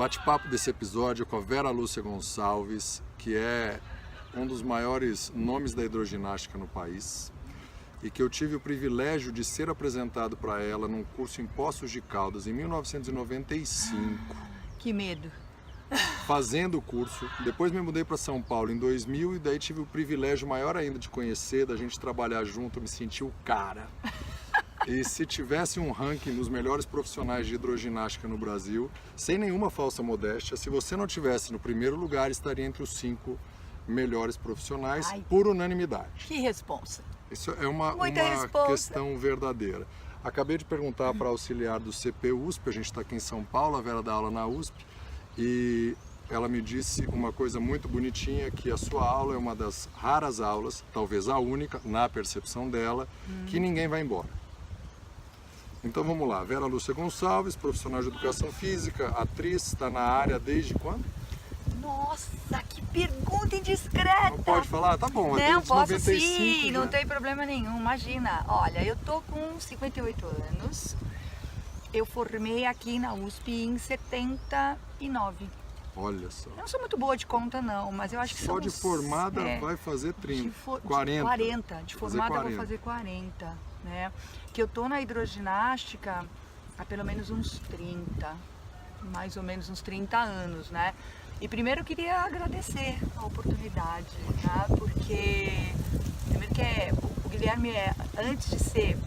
bate-papo desse episódio com a Vera Lúcia Gonçalves, que é um dos maiores nomes da hidroginástica no país e que eu tive o privilégio de ser apresentado para ela num curso em Poços de Caldas em 1995. Que medo! Fazendo o curso, depois me mudei para São Paulo em 2000 e daí tive o privilégio maior ainda de conhecer, da gente trabalhar junto, eu me senti o cara. E se tivesse um ranking dos melhores profissionais de hidroginástica no Brasil, sem nenhuma falsa modéstia, se você não tivesse no primeiro lugar, estaria entre os 5 melhores profissionais. Ai, por unanimidade. Que responsa! Isso é uma responsa. questão verdadeira. Acabei de perguntar para a auxiliar do CP USP, a gente está aqui em São Paulo, a Vera dá aula na USP, e ela me disse uma coisa muito bonitinha, que a sua aula é uma das raras aulas, talvez a única, na percepção dela, que ninguém vai embora. Então vamos lá, Vera Lúcia Gonçalves, profissional de educação física, atriz, está na área desde quando? Nossa, que pergunta indiscreta! Não pode falar? Tá bom, Não, desde posso 95 sim, já. não tem problema nenhum, imagina. Olha, eu tô com 58 anos, eu formei aqui na USP em 79. Olha só. Eu não sou muito boa de conta não, mas eu acho que Só de formada é, vai fazer 30, de 40. 40, de formada eu 40. vou fazer 40, né? Que eu tô na hidroginástica há pelo menos uns 30, mais ou menos uns 30 anos, né? E primeiro eu queria agradecer a oportunidade, né? Porque primeiro que o Guilherme antes de ser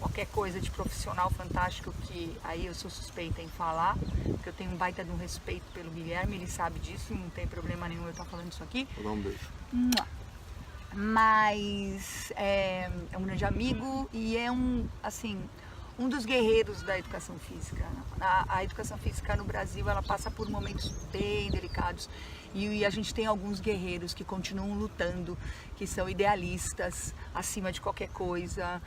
qualquer coisa de profissional fantástico, que aí eu sou suspeita em falar, porque eu tenho um baita de um respeito pelo Guilherme, ele sabe disso, não tem problema nenhum eu estar falando isso aqui. Vou dar um beijo. Mas é um grande amigo e é um dos guerreiros da educação física. A educação física no Brasil, ela passa por momentos bem delicados e a gente tem alguns guerreiros que continuam lutando, que são idealistas acima de qualquer coisa,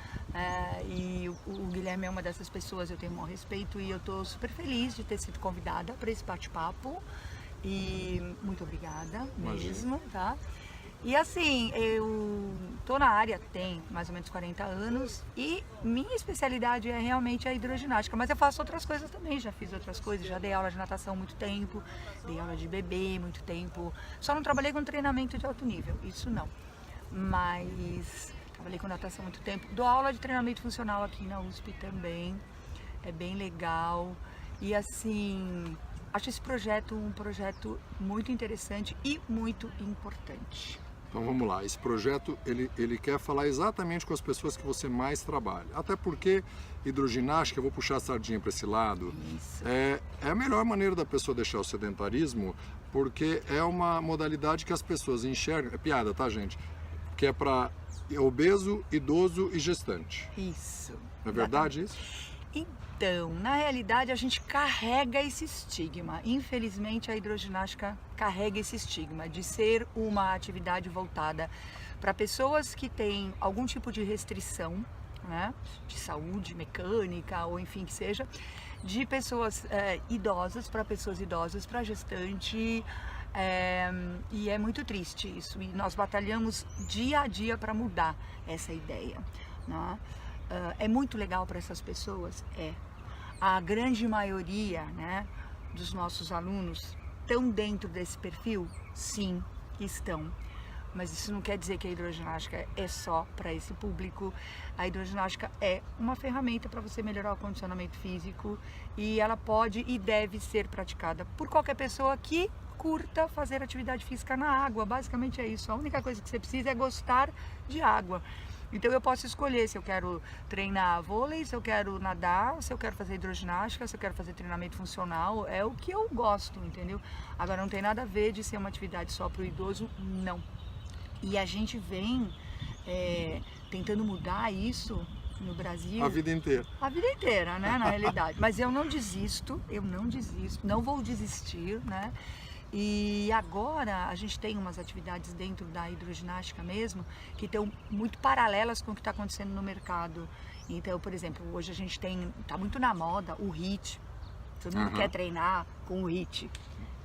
e o Guilherme é uma dessas pessoas, eu tenho o maior respeito e eu estou super feliz de ter sido convidada para esse bate-papo e muito obrigada mesmo, tá? E assim, eu tô na área tem mais ou menos 40 anos e minha especialidade é realmente a hidroginástica, mas eu faço outras coisas também, já fiz outras coisas, já dei aula de natação há muito tempo, dei aula de bebê muito tempo, só não trabalhei com treinamento de alto nível, isso não, mas trabalhei com natação há muito tempo, dou aula de treinamento funcional aqui na USP também, é bem legal e assim, acho esse projeto um projeto muito interessante e muito importante. Então vamos lá, esse projeto ele quer falar exatamente com as pessoas que você mais trabalha. Até porque hidroginástica, eu vou puxar a sardinha para esse lado, é a melhor maneira da pessoa deixar o sedentarismo, porque é uma modalidade que as pessoas enxergam, é piada, tá gente? Que é para obeso, idoso e gestante. Isso. Não é verdade isso? Então, na realidade a gente carrega esse estigma, infelizmente a hidroginástica carrega esse estigma de ser uma atividade voltada para pessoas que têm algum tipo de restrição, né, de saúde mecânica ou enfim que seja, de pessoas idosas para pessoas idosas, para gestante, e é muito triste isso e nós batalhamos dia a dia para mudar essa ideia, né? É muito legal para essas pessoas? A grande maioria, né, dos nossos alunos estão dentro desse perfil? Sim, estão. Mas isso não quer dizer que a hidroginástica é só para esse público. A hidroginástica é uma ferramenta para você melhorar o condicionamento físico e ela pode e deve ser praticada por qualquer pessoa que curta fazer atividade física na água. Basicamente é isso. A única coisa que você precisa é gostar de água. Então eu posso escolher se eu quero treinar vôlei, se eu quero nadar, se eu quero fazer hidroginástica, se eu quero fazer treinamento funcional, é o que eu gosto, entendeu? Agora não tem nada a ver de ser uma atividade só para o idoso, não. E a gente vem tentando mudar isso no Brasil. A vida inteira. A vida inteira, né, na realidade. Mas eu não desisto, não vou desistir, né? E agora a gente tem umas atividades dentro da hidroginástica mesmo que estão muito paralelas com o que está acontecendo no mercado. Então, por exemplo, hoje a gente está muito na moda o HIIT. Todo mundo quer treinar com o HIIT,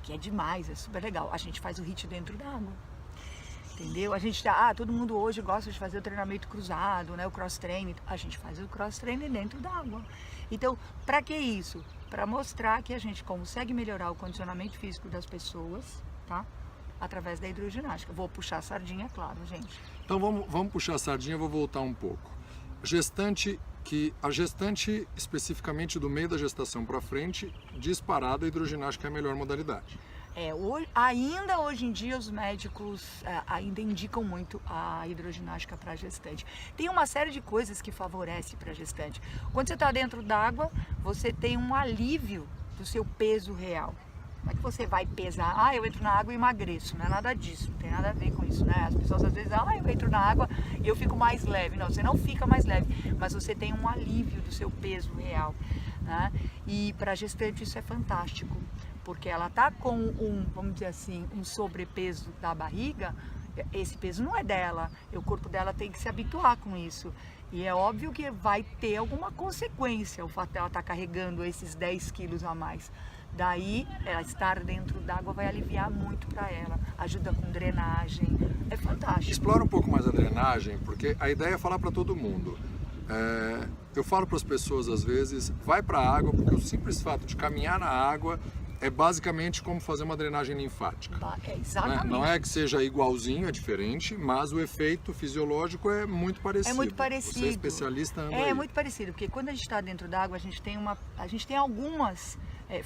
que é demais, é super legal. A gente faz o HIIT dentro da água. Entendeu? A gente todo mundo hoje gosta de fazer o treinamento cruzado, né? O cross-training. A gente faz o cross-training dentro da água. Então, para que isso? Para mostrar que a gente consegue melhorar o condicionamento físico das pessoas, tá? Através da hidroginástica. Vou puxar a sardinha, claro, gente. Então vamos puxar a sardinha, vou voltar um pouco. A gestante especificamente do meio da gestação para frente, disparada, a hidroginástica é a melhor modalidade. Ainda hoje em dia os médicos ainda indicam muito a hidroginástica para a gestante. Tem uma série de coisas que favorecem para a gestante. Quando você está dentro d'água, você tem um alívio do seu peso real. Não é que você vai pesar, eu entro na água e emagreço, não é nada disso, não tem nada a ver com isso, né? As pessoas às vezes, eu entro na água e eu fico mais leve. Não, você não fica mais leve, mas você tem um alívio do seu peso real, né? E para a gestante isso é fantástico, porque ela tá com vamos dizer assim, um sobrepeso da barriga. Esse peso não é dela, o corpo dela tem que se habituar com isso. E é óbvio que vai ter alguma consequência o fato dela estar carregando esses 10 quilos a mais. Daí, ela estar dentro d'água vai aliviar muito para ela, ajuda com drenagem, é fantástico. Explora um pouco mais a drenagem, porque a ideia é falar para todo mundo. Eu falo para as pessoas às vezes, vai para a água, porque o simples fato de caminhar na água é basicamente como fazer uma drenagem linfática. Exatamente. Não é que seja igualzinho, é diferente, mas o efeito fisiológico é muito parecido. É muito parecido. Você é especialista, anda aí. É muito parecido, porque quando a gente está dentro d'água, a gente tem algumas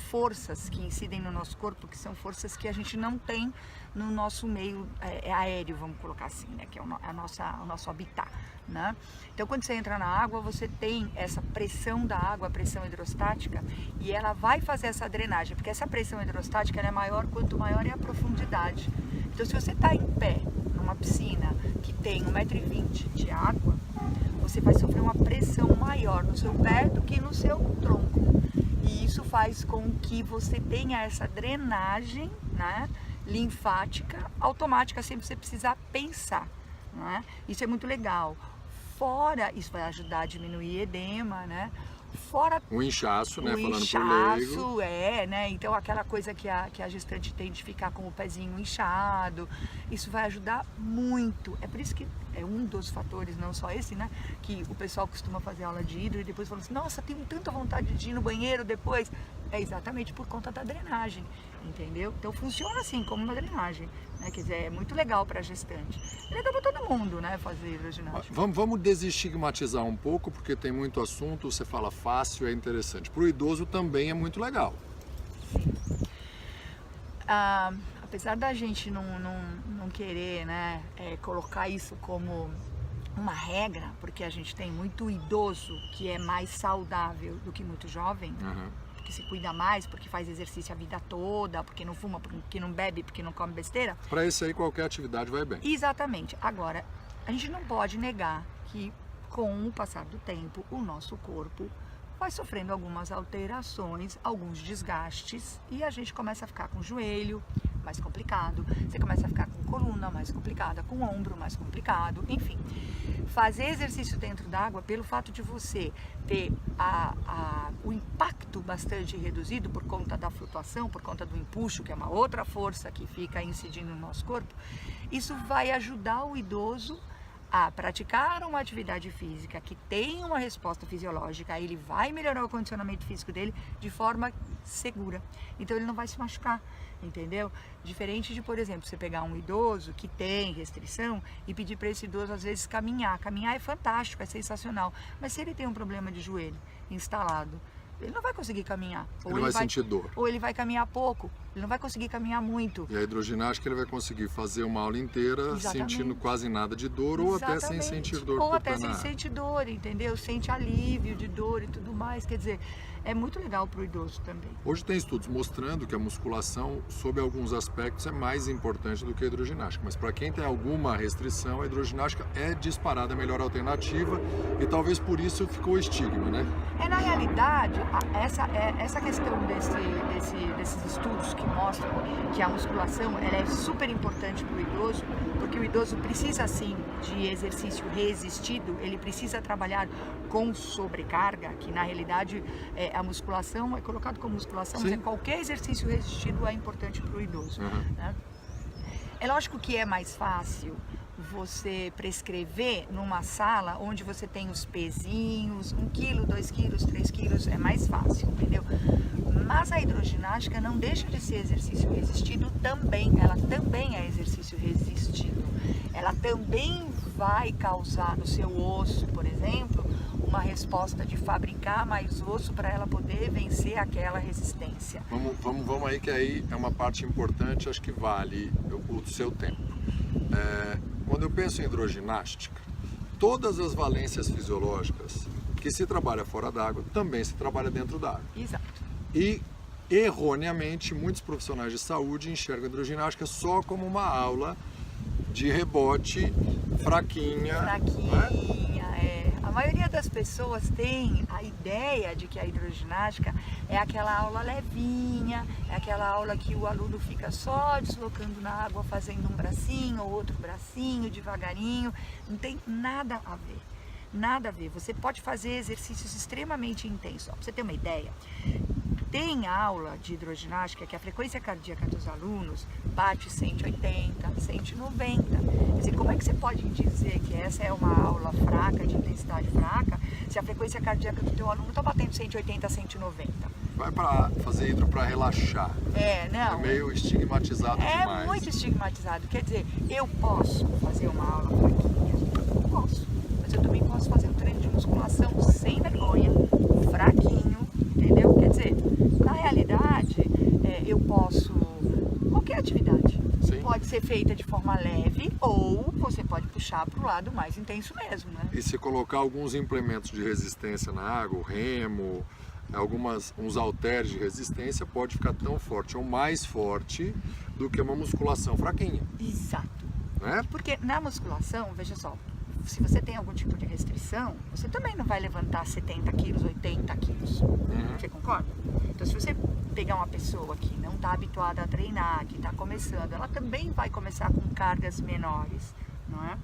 forças que incidem no nosso corpo, que são forças que a gente não tem no nosso meio aéreo, vamos colocar assim, né? Que é o nosso habitat, né? Então, quando você entra na água, você tem essa pressão da água, a pressão hidrostática, e ela vai fazer essa drenagem, porque essa pressão hidrostática ela é maior quanto maior é a profundidade. Então, se você está em pé numa piscina que tem 1,20 m de água, você vai sofrer uma pressão maior no seu pé do que no seu tronco. E isso faz com que você tenha essa drenagem, né, linfática automática, sem você precisar pensar, né? Isso é muito legal. Fora, isso vai ajudar a diminuir edema, né? Fora o inchaço, né? O Falando inchaço, por leigo. né? Então aquela coisa que a gestante tem de ficar com o pezinho inchado, isso vai ajudar muito. É por isso que é um dos fatores, não só esse, né? Que o pessoal costuma fazer aula de hidro e depois fala assim, nossa, tenho tanta vontade de ir no banheiro depois. É exatamente por conta da drenagem, entendeu? Então funciona assim, como uma drenagem, né? Quer dizer, é muito legal para a gestante. É legal para todo mundo, né? Fazer hidroginástica. Vamos desestigmatizar um pouco, porque tem muito assunto, você fala fácil, é interessante. Para o idoso também é muito legal. Sim. Apesar da gente não querer, né, colocar isso como uma regra, porque a gente tem muito idoso que é mais saudável do que muito jovem, que se cuida mais, porque faz exercício a vida toda, porque não fuma, porque não bebe, porque não come besteira. Para isso aí qualquer atividade vai bem. Exatamente. Agora, a gente não pode negar que com o passar do tempo, o nosso corpo vai sofrendo algumas alterações, alguns desgastes, e a gente começa a ficar com o joelho mais complicado, você começa a ficar com coluna mais complicada, com ombro mais complicado, enfim. Fazer exercício dentro d'água, pelo fato de você ter o impacto bastante reduzido por conta da flutuação, por conta do empuxo, que é uma outra força que fica incidindo no nosso corpo, isso vai ajudar o idoso a praticar uma atividade física que tem uma resposta fisiológica, ele vai melhorar o condicionamento físico dele de forma segura. Então ele não vai se machucar, entendeu? Diferente de, por exemplo, você pegar um idoso que tem restrição e pedir para esse idoso às vezes caminhar. Caminhar é fantástico, é sensacional, mas se ele tem um problema de joelho instalado, ele não vai conseguir caminhar. Ele vai sentir dor. Ou ele vai caminhar pouco, ele não vai conseguir caminhar muito. E a hidroginástica ele vai conseguir fazer uma aula inteira sentindo quase nada de dor ou até sem sentir dor. Ou até sem sentir dor, entendeu? Sente alívio de dor e tudo mais. Quer dizer, é muito legal para o idoso também. Hoje tem estudos mostrando que a musculação, sob alguns aspectos, é mais importante do que a hidroginástica. Mas para quem tem alguma restrição, a hidroginástica é disparada a melhor alternativa e talvez por isso ficou o estigma, né? Na realidade, essa questão desses estudos que mostram que a musculação ela é super importante para o idoso, porque o idoso precisa sim de exercício resistido, ele precisa trabalhar com sobrecarga, que na realidade a musculação é colocado como musculação, sim, mas qualquer exercício resistido é importante para o idoso. Né? É lógico que é mais fácil você prescrever numa sala onde você tem os pezinhos, 1 quilo, 2 quilos, 3 quilos, mais fácil, entendeu? Mas a hidroginástica não deixa de ser exercício resistido também, ela também é exercício resistido. Ela também vai causar no seu osso, por exemplo, uma resposta de fabricar mais osso para ela poder vencer aquela resistência. Vamos aí, que aí é uma parte importante, acho que vale o seu tempo. Quando eu penso em hidroginástica, todas as valências fisiológicas que se trabalha fora d'água, também se trabalha dentro d'água. Exato. E, erroneamente, muitos profissionais de saúde enxergam a hidroginástica só como uma aula de rebote fraquinha. Fraquinha, A maioria das pessoas tem a ideia de que a hidroginástica é aquela aula levinha, é aquela aula que o aluno fica só deslocando na água, fazendo um bracinho ou outro bracinho, devagarinho. Não tem nada a ver. Nada a ver. Você pode fazer exercícios extremamente intensos. Ó, pra você ter uma ideia, tem aula de hidroginástica que a frequência cardíaca dos alunos bate 180, 190. Quer dizer, como é que você pode dizer que essa é uma aula fraca, de intensidade fraca, se a frequência cardíaca do teu aluno está batendo 180, 190? Vai para fazer hidro para relaxar. Não. É meio estigmatizado demais. É muito estigmatizado. Quer dizer, eu posso fazer uma aula fraquinha? Eu posso. Mas eu também posso fazer um treino de musculação sem vergonha, fraquinho, entendeu? Quer dizer, na realidade, eu posso... Qualquer atividade. Sim. Pode ser feita de forma leve ou você pode puxar para o lado mais intenso mesmo, né? E se colocar alguns implementos de resistência na água, o remo, uns halteres de resistência, pode ficar tão forte ou mais forte do que uma musculação fraquinha. Exato. Né? Porque na musculação, veja só, se você tem algum tipo de restrição, você também não vai levantar 70 quilos, 80 quilos. Você concorda? Então, se você pegar uma pessoa que não está habituada a treinar, que está começando, ela também vai começar com cargas menores, não é?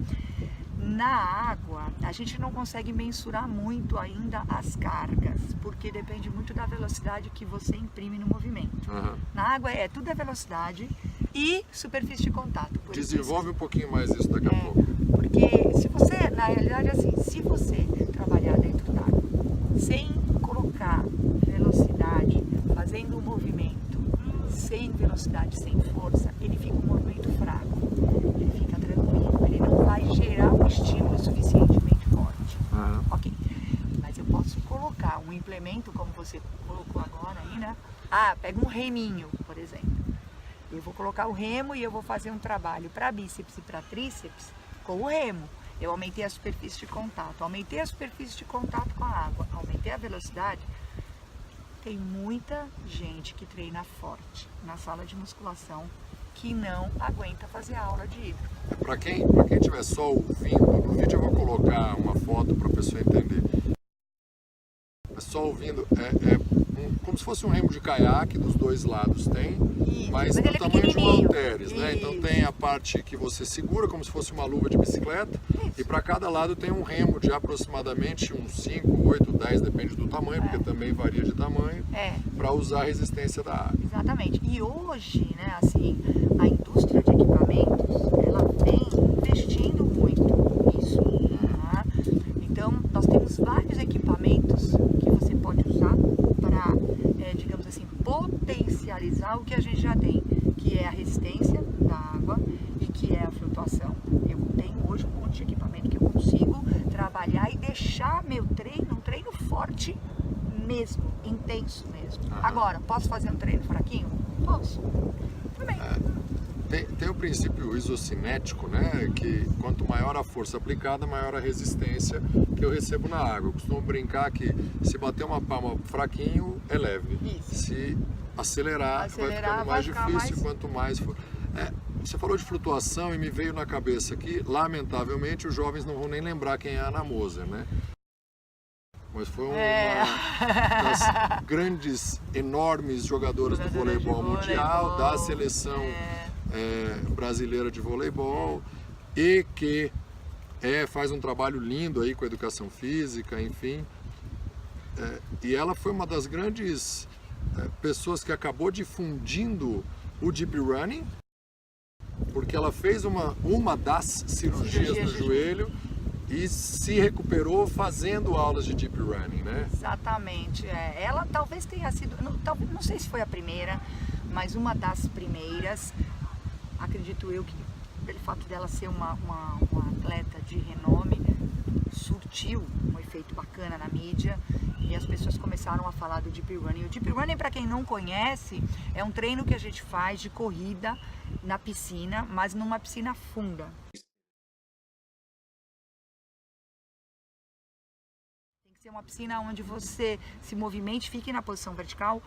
Na água, a gente não consegue mensurar muito ainda as cargas, porque depende muito da velocidade que você imprime no movimento. Na água tudo é velocidade e superfície de contato. Desenvolve um pouquinho mais isso daqui a pouco. Porque se você, na realidade, assim, se você trabalhar dentro d'água sem colocar velocidade, fazendo um movimento sem velocidade, sem força, ele fica um movimento fraco, ele fica tranquilo, ele não vai gerar um estímulo suficientemente forte. Ok, mas eu posso colocar um implemento como você colocou agora aí, né? Pega um reminho, por exemplo. Eu vou colocar o remo e eu vou fazer um trabalho para bíceps e para tríceps com o remo. Eu aumentei a superfície de contato, aumentei a superfície de contato com a água, aumentei a velocidade. Tem muita gente que treina forte na sala de musculação que não aguenta fazer aula de hidro. Para quem estiver só ouvindo, no vídeo eu vou colocar uma foto para a pessoa entender. Só ouvindo, como se fosse um remo de caiaque, dos dois lados tem, mas do tamanho de um halteres, né? Então tem a parte que você segura como se fosse uma luva de bicicleta. Isso. E para cada lado tem um remo de aproximadamente uns 5, 8, 10, depende do tamanho, porque também varia de tamanho, para usar a resistência da água. Exatamente. E hoje, né, assim, a indústria de equipamentos, ela vem investindo muito nisso. Tá? Então, nós temos vários equipamentos que você pode usar para, digamos assim, potencializar o que a gente já tem, que é a resistência da água e que é a flutuação. Eu tenho hoje um monte de equipamento que eu consigo trabalhar e deixar meu treino um treino forte mesmo, intenso mesmo. Agora, posso fazer um treino fraquinho? Posso. Também. Tem o princípio isocinético, né? Que quanto maior a força aplicada, maior a resistência que eu recebo na água. Eu costumo brincar que se bater uma palma fraquinho, é leve. Isso. Se acelerar vai ficando mais difícil, quanto mais for. Você falou de flutuação e me veio na cabeça que, lamentavelmente, os jovens não vão nem lembrar quem é a Ana Moser, né? Mas foi uma das grandes, enormes jogadoras do voleibol mundial, da seleção brasileira de voleibol, e que faz um trabalho lindo aí com a educação física, enfim. E ela foi uma das grandes pessoas que acabou difundindo o deep running, porque ela fez uma das cirurgias no joelho e se recuperou fazendo aulas de Deep Running, né? Exatamente. Ela talvez tenha sido, não sei se foi a primeira, mas uma das primeiras. Acredito eu que pelo fato dela ser uma atleta de renome, surtiu um efeito bacana na mídia e as pessoas começaram a falar do Deep Running. O Deep Running, para quem não conhece, é um treino que a gente faz de corrida na piscina, mas numa piscina funda. Tem que ser uma piscina onde você se movimente, fique na posição vertical,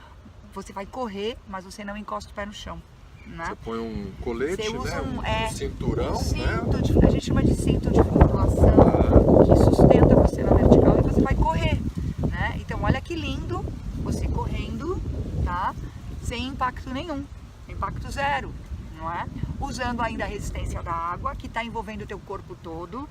você vai correr, mas você não encosta o pé no chão. Né? Você põe um colete, você usa um cinturão, cinto, a gente chama de cinto de flutuação, que sustenta você na vertical e você vai correr, né? Então olha que lindo, você correndo, tá? Sem impacto nenhum, impacto zero, não é? Usando ainda a resistência da água, que está envolvendo o teu corpo todo,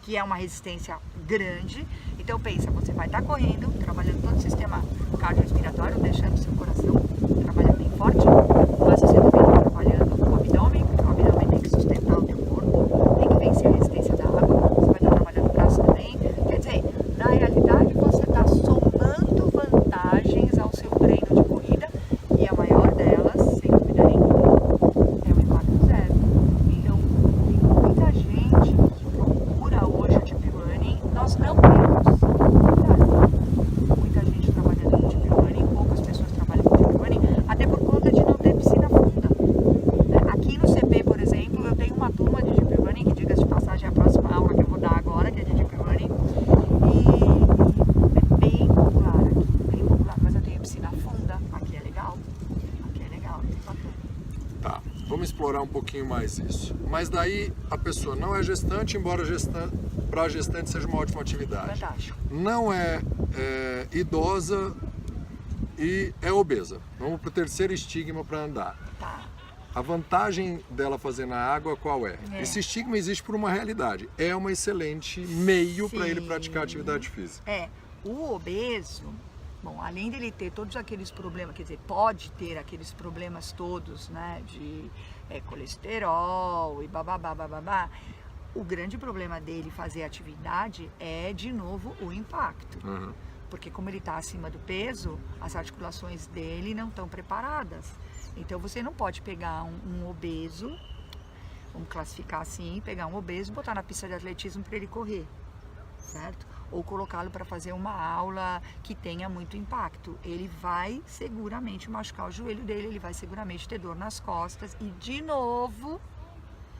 que é uma resistência grande. Então pensa, você vai estar correndo, trabalhando todo o sistema cardiorrespiratório, deixando o seu coração trabalhar bem forte, mas você também está trabalhando o abdômen, porque o abdômen tem que sustentar o teu corpo, tem que vencer a resistência da água, você vai estar trabalhando o braço também. Quer dizer, na realidade você está somando vantagens ao seu treino de corrida e a maior delas, sem dúvida nenhuma, é o impacto zero. Então, tem muita gente que procura hoje o Deep Running, nós não temos muita gente trabalhando no Deep Running, poucas pessoas trabalham no Deep Running, até por conta de não ter piscina funda. Aqui no CP, por exemplo, eu tenho uma turma de Deep Running, que diga-se de passagem, é a próxima aula que eu vou dar agora, que é de Deep Running, e é bem popular, mas eu tenho piscina funda, aqui é legal, é bacana. Tá, vamos explorar um pouquinho mais isso. Mas daí a pessoa não é gestante, embora para a gestante seja uma ótima atividade. Fantástico. Não é idosa e é obesa. Vamos para o terceiro estigma para andar. Tá. A vantagem dela fazer na água qual é? Esse estigma existe por uma realidade. É um excelente meio para ele praticar atividade física. O obeso, bom, além dele ter todos aqueles problemas, quer dizer, pode ter aqueles problemas todos, né, de colesterol e bababá, o grande problema dele fazer atividade é, de novo, o impacto. Uhum. Porque como ele está acima do peso, as articulações dele não estão preparadas. Então você não pode pegar um obeso, vamos classificar assim, pegar um obeso e botar na pista de atletismo para ele correr, certo? Ou colocá-lo para fazer uma aula que tenha muito impacto. Ele vai seguramente machucar o joelho dele, ele vai seguramente ter dor nas costas e, de novo,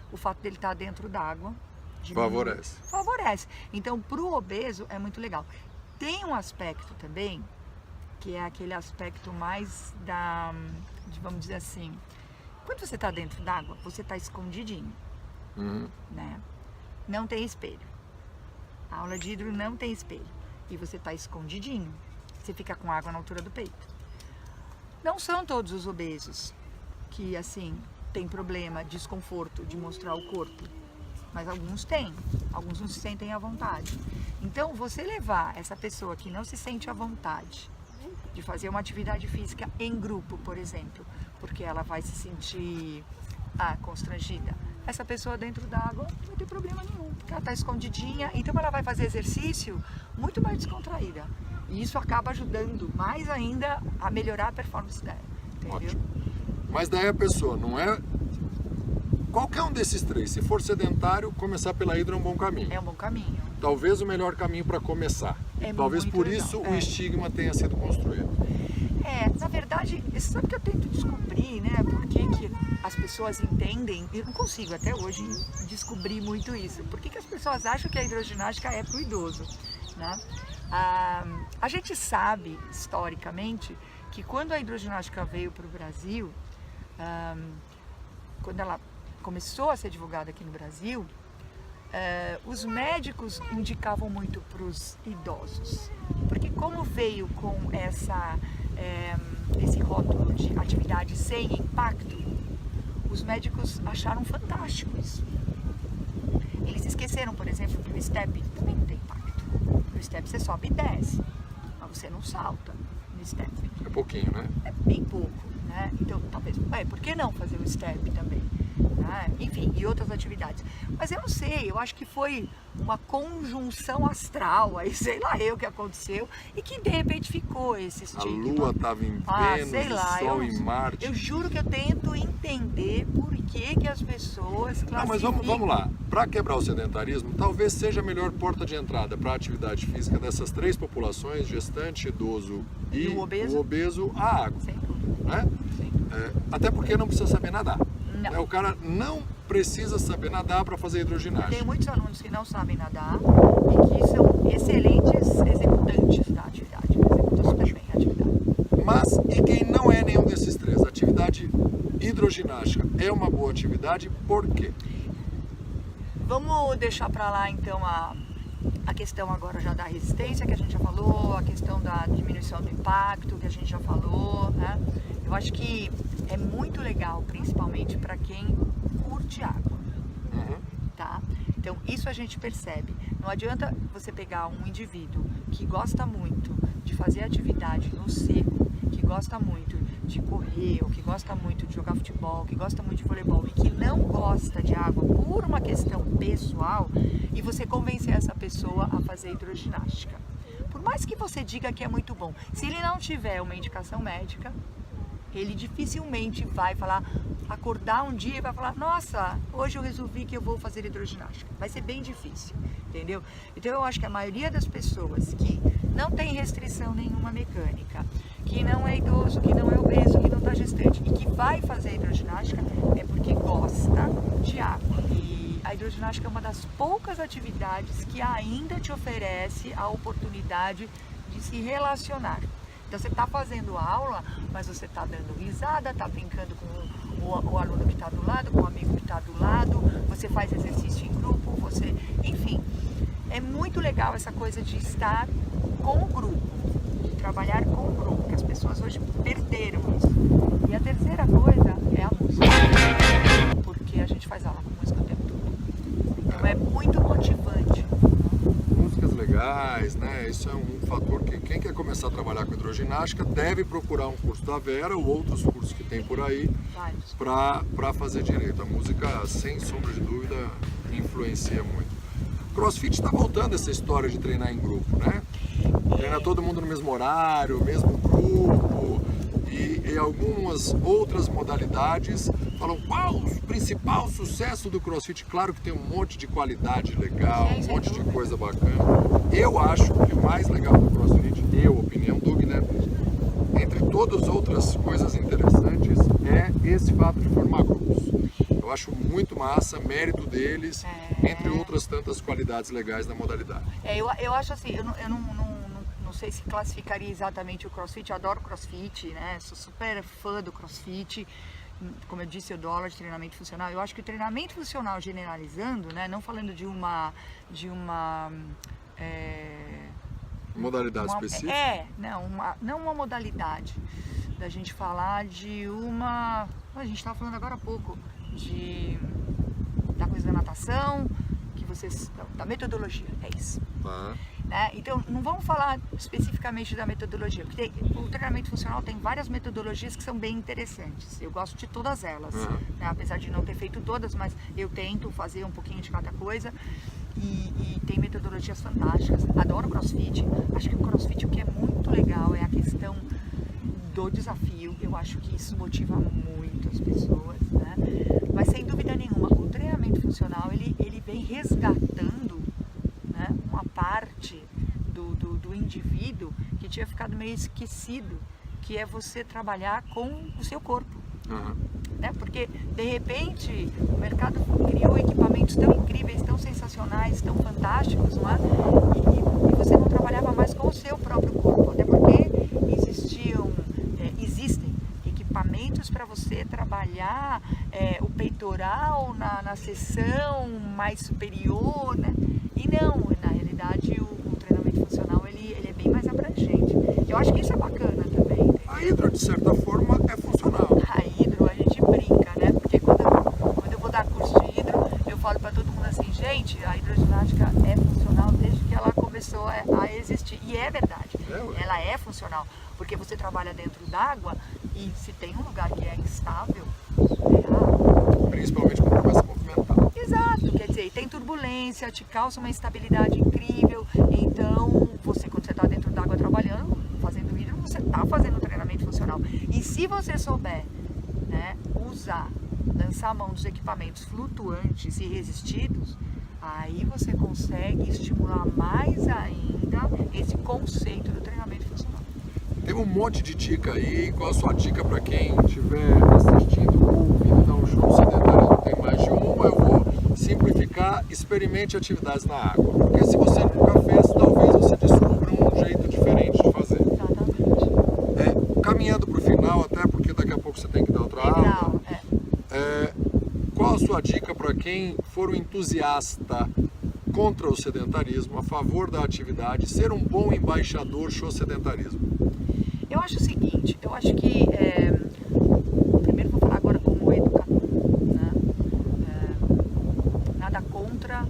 o fato dele estar dentro d'água favorece. Então, para o obeso é muito legal. Tem um aspecto também, que é aquele aspecto mais vamos dizer assim, quando você está dentro d'água, você está escondidinho, né? Não tem espelho. A aula de hidro não tem espelho. E você está escondidinho. Você fica com água na altura do peito. Não são todos os obesos que, assim, tem problema, desconforto de mostrar o corpo. Mas alguns têm. Alguns não se sentem à vontade. Então, você levar essa pessoa que não se sente à vontade de fazer uma atividade física em grupo, por exemplo, porque ela vai se sentir constrangida. Essa pessoa dentro d'água não vai ter problema nenhum, porque ela está escondidinha, então ela vai fazer exercício muito mais descontraída. E isso acaba ajudando mais ainda a melhorar a performance dela, entendeu? Ótimo. Mas daí a pessoa não é... Qualquer um desses três, se for sedentário, começar pela hidro é um bom caminho. É um bom caminho. Talvez o melhor caminho para começar. Talvez por isso o estigma tenha sido construído. Na verdade, você sabe que eu tento descobrir, né, por que as pessoas entendem, eu não consigo até hoje descobrir muito isso, por que as pessoas acham que a hidroginástica é para o idoso, né? A gente sabe, historicamente, que quando a hidroginástica veio para o Brasil, quando ela começou a ser divulgada aqui no Brasil, os médicos indicavam muito para os idosos, porque como veio com esse rótulo de atividade sem impacto, os médicos acharam fantástico isso. Eles esqueceram, por exemplo, que o step também não tem impacto. No step você sobe e desce, mas você não salta no step. É pouquinho, né? É bem pouco, né? Então, talvez, por que não fazer o step também? né? Enfim, e outras atividades. Mas eu não sei, eu acho que foi uma conjunção astral, aí sei lá eu o que aconteceu, e que de repente ficou esse estigma. A Lua estava em Vênus, sei lá, o Sol em Marte. Eu juro que eu tento entender por que as pessoas classificam... Não, mas vamos lá. Para quebrar o sedentarismo, talvez seja a melhor porta de entrada para a atividade física dessas três populações, gestante, idoso e o obeso, a água. Sem dúvida. Né? Até porque não precisa saber nadar. Não. O cara não precisa saber nadar para fazer hidroginástica. Tem muitos alunos que não sabem nadar e que são excelentes executantes da atividade, executam super bem a atividade. Mas, e quem não é nenhum desses três? A atividade hidroginástica é uma boa atividade, por quê? Vamos deixar para lá então a questão agora já da resistência que a gente já falou, a questão da diminuição do impacto que a gente já falou, né? Eu acho que é muito legal, principalmente para quem curte água, tá? Então isso a gente percebe. Não adianta você pegar um indivíduo que gosta muito de fazer atividade no seco, que gosta muito de correr, ou que gosta muito de jogar futebol, que gosta muito de voleibol e que não gosta de água por uma questão pessoal, e você convencer essa pessoa a fazer hidroginástica. Por mais que você diga que é muito bom, se ele não tiver uma indicação médica, ele dificilmente vai acordar um dia e vai falar, nossa, hoje eu resolvi que eu vou fazer hidroginástica. Vai ser bem difícil, entendeu? Então eu acho que a maioria das pessoas que não tem restrição nenhuma mecânica, que não é idoso, que não é obeso, que não está gestante e que vai fazer hidroginástica é porque gosta de água. E a hidroginástica é uma das poucas atividades que ainda te oferece a oportunidade de se relacionar. Então você está fazendo aula, mas você está dando risada, está brincando com o aluno que está do lado, com o amigo que está do lado, você faz exercício em grupo, enfim, é muito legal essa coisa de estar com o grupo, de trabalhar com o grupo, que as pessoas hoje perderam isso. E a terceira coisa é a música, porque a gente faz aula com música o tempo todo. Então é muito motivante. Músicas legais, né? Isso é um fator que quem quer começar a trabalhar com hidroginástica deve procurar um curso da Vera ou outros cursos que tem por aí para fazer direito. A música, sem sombra de dúvida, influencia muito. CrossFit está voltando essa história de treinar em grupo, né? Treina todo mundo no mesmo horário, mesmo grupo, e algumas outras modalidades falam qual o principal sucesso do CrossFit. Claro que tem um monte de qualidade legal, um monte de coisa bacana. Eu acho que o mais legal do CrossFit, opinião do Guilherme, entre todas as outras coisas interessantes, é esse fato de formar grupos. Eu acho muito massa, mérito deles, entre outras tantas qualidades legais da modalidade. Eu acho assim, eu não sei se classificaria exatamente o CrossFit, eu adoro CrossFit, né? Sou super fã do CrossFit. Como eu disse, eu dou aula de treinamento funcional. Eu acho que o treinamento funcional, generalizando, né? Não falando de uma modalidade específica? Não uma modalidade. Da gente falar de uma... A gente estava falando agora há pouco da coisa da natação, da metodologia, é isso. Né? Então, não vamos falar especificamente da metodologia, porque o treinamento funcional tem várias metodologias que são bem interessantes. Eu gosto de todas elas, né? Apesar de não ter feito todas, mas eu tento fazer um pouquinho de cada coisa. E tem metodologias fantásticas. Adoro CrossFit. Acho que o CrossFit, o que é muito legal é a questão do desafio. Eu acho que isso motiva muito as pessoas, né? Mas sem dúvida nenhuma, o treinamento funcional ele vem resgatando, né, uma parte do indivíduo que tinha ficado meio esquecido, que é você trabalhar com o seu corpo. Né? Porque de repente o mercado criou equipamentos tão incríveis, tão sensacionais, tão fantásticos, não é? E você não trabalhava mais com o seu próprio corpo, até porque existem equipamentos para você trabalhar o peitoral na seção mais superior, né? E não, na realidade o treinamento funcional ele é bem mais abrangente. Eu acho que isso é bacana também. Entendeu? A hidro, de certa forma, é funcional. A hidro, a gente brinca, né? Porque quando eu vou dar curso de hidro, eu falo para todo mundo assim, gente, a hidroginástica é funcional desde que ela começou a existir. E é verdade, ela é funcional, porque você trabalha dentro d'água e se tem um lugar que é instável, é água. Principalmente quando começa a movimentar. Exato, quer dizer, tem turbulência, te causa uma instabilidade incrível, então você, quando você está dentro d'água trabalhando, fazendo hidro, você está fazendo um treinamento funcional. E se você souber, né, usar, lançar a mão dos equipamentos flutuantes e resistidos, aí você consegue estimular mais ainda esse conceito do treinamento funcional. Tem um monte de dica aí. Qual a sua dica para quem estiver assistindo ou ouvindo dar um show no sedentarismo? Tem mais de uma. Eu vou simplificar. Experimente atividades na água. Porque se você nunca fez, talvez você descubra um jeito diferente de fazer. Exatamente. Caminhando para o final, até porque daqui a pouco você tem que dar outra aula. Qual a sua dica para quem for um entusiasta contra o sedentarismo, a favor da atividade, ser um bom embaixador show sedentarismo? Eu acho o seguinte, eu acho que, primeiro vou falar agora como educador, né? Nada contra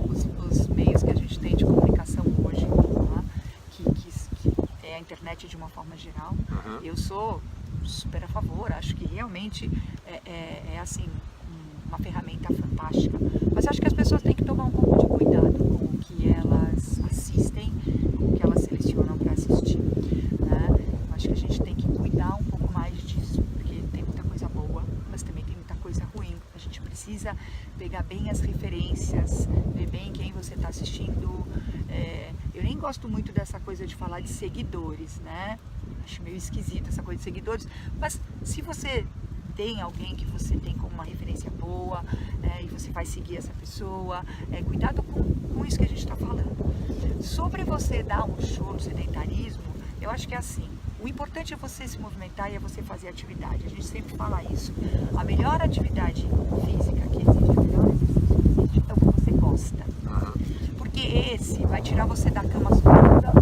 os meios que a gente tem de comunicação hoje, tá? que é a internet de uma forma geral. Uhum. Eu sou super a favor, acho que realmente é assim, uma ferramenta fantástica, mas acho que as pessoas têm que tomar um pouco de cuidado com o que elas assistem, com o que elas selecionam para assistir, né? Acho que a gente tem que cuidar um pouco mais disso, porque tem muita coisa boa, mas também tem muita coisa ruim. A gente precisa pegar bem as referências, ver bem quem você está assistindo. Eu nem gosto muito dessa coisa de falar de seguidores, né? Acho meio esquisito essa coisa de seguidores, mas se você tem alguém que você tem como uma referência boa, e você vai seguir essa pessoa, cuidado com isso que a gente está falando. Sobre você dar um show no sedentarismo, eu acho que é assim, o importante é você se movimentar e é você fazer atividade. A gente sempre fala isso. A melhor atividade física que existe, o melhor exercício que existe é o que você gosta. Porque esse vai tirar você da cama toda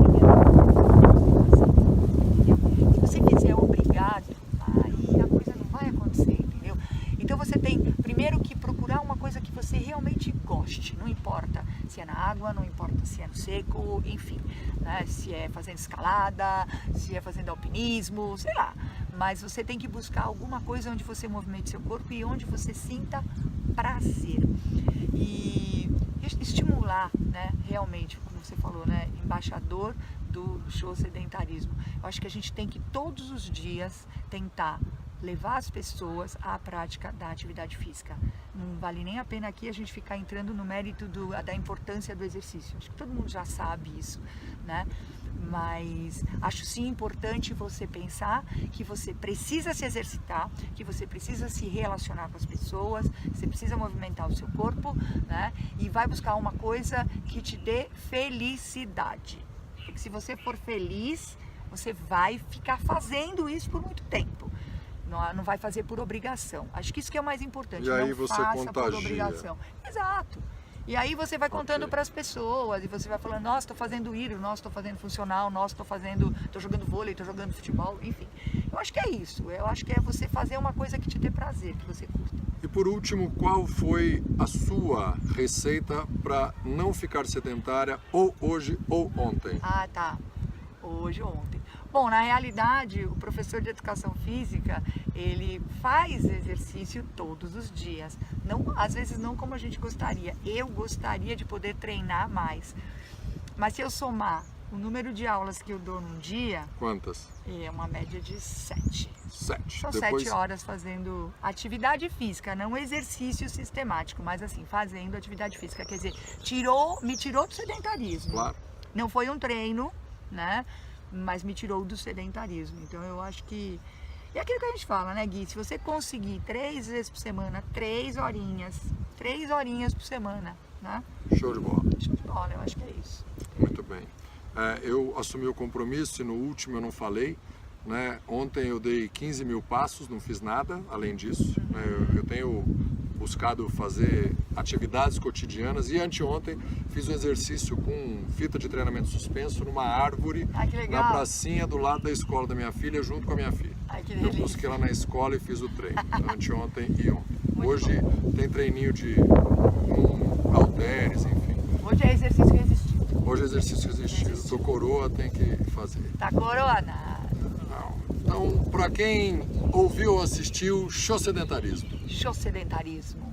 se você fizer obrigado, aí a coisa não vai acontecer, entendeu? Então você tem primeiro que procurar uma coisa que você realmente goste, não importa se é na água, não importa se é no seco, enfim, né? Se é fazendo escalada, se é fazendo alpinismo, sei lá, mas você tem que buscar alguma coisa onde você movimente seu corpo e onde você sinta prazer e estimular, né, realmente, como você falou, né, embaixador do show sedentarismo. Eu acho que a gente tem que todos os dias tentar levar as pessoas à prática da atividade física. Não vale nem a pena aqui a gente ficar entrando no mérito da importância do exercício. Acho que todo mundo já sabe isso, né? Mas acho sim importante você pensar que você precisa se exercitar, que você precisa se relacionar com as pessoas, você precisa movimentar o seu corpo, né? E vai buscar uma coisa que te dê felicidade. Porque se você for feliz, você vai ficar fazendo isso por muito tempo. Não vai fazer por obrigação. Acho que isso que é o mais importante. E aí não você faça contagia. por obrigação. Exato. E aí você vai contando para as pessoas, e você vai falando, nossa, estou fazendo hidro, nossa, estou fazendo funcional, nossa, estou jogando vôlei, estou jogando futebol, enfim. Eu acho que é isso. Eu acho que é você fazer uma coisa que te dê prazer, que você curta. E por último, qual foi a sua receita para não ficar sedentária ou hoje ou ontem? Ah, tá. Hoje ou ontem. Bom, na realidade, o professor de educação física, ele faz exercício todos os dias. Não, às vezes não como a gente gostaria. Eu gostaria de poder treinar mais. Mas se eu somar o número de aulas que eu dou num dia... Quantas? É uma média de 7. 7. São 7 horas fazendo atividade física, não exercício sistemático, mas assim, fazendo atividade física. Quer dizer, me tirou do sedentarismo. Claro. Não foi um treino, né? Mas me tirou do sedentarismo. Então eu acho que... E é aquilo que a gente fala, né, Gui? Se você conseguir 3 vezes por semana, 3 horinhas por semana, né? Show de bola. Show de bola, eu acho que é isso. Muito bem. Eu assumi o compromisso e no último eu não falei, né? Ontem eu dei 15 mil passos, não fiz nada além disso. Né? Eu tenho buscado fazer atividades cotidianas e anteontem fiz um exercício com fita de treinamento suspenso numa árvore na pracinha do lado da escola da minha filha, junto com a minha filha. Ai, que eu delícia. busquei lá na escola e fiz o treino, anteontem e ontem. Hoje tem treininho de halteres, enfim. Hoje é exercício resistido. Hoje é exercício resistido. Tô coroa, tem que fazer. Tá coroa? Não. Não. Então, para quem ouviu ou assistiu, show sedentarismo. Show sedentarismo.